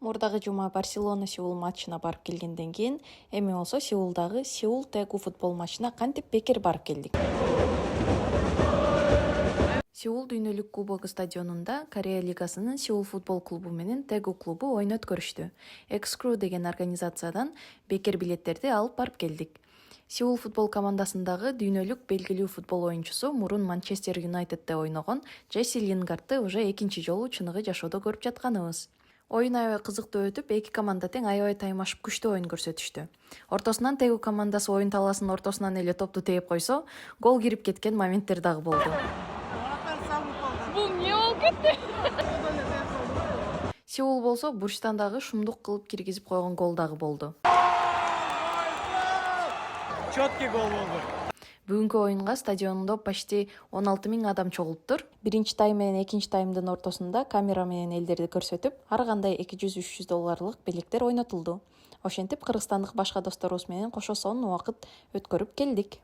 Мурдагы жума Барселона Сеул матчына барып келгенден кийин эми болсо Сеулдагы Сеул Тэгу футбол матчына кантип бекер барып келдик. Сеул дүйнөлүк кубогу стадионунда Корея лигасынын Сеул футбол клубу менен Тэгу клубу ойун өткөрүштү. Экскру деген организациядан бекер билеттерди алып барып келдик. Сеул футбол командасындагы дүйнөлүк белгилүү футбол оюнчусу мурун Манчестер Юнайтедде ойногон Джесси Лингардты уже экинчи жолу чыныгы жашоодо көрүп жатканыбыз. Oyun aябай кызыктуу өтүп, эки команда тең аябай таймашып күчтүү ойун көрсөтүштү. Ортосунан Тэгу командасы oyun талаасынын ортосунан эле топту тээп койсо, гол кирип кеткен моменттер дагы болду. Бул эмне болуп кетти? Сеул болсо бурчтан дагы шумдук кылып киргизип койгон гол дагы болду. Четкий гол болду. Бүгүнкү оюнга стадиондо почти 16 000 адам чогулуптур. Биринчи тайм менен экинчи таймдын ортосунда камера менен элдерди көрсөтүп, ар кандай $200–300 белектер ойнотулду. Ошентип Кыргызстандык башка досторубуз менен кошо сонун убакыт өткөрүп келдик.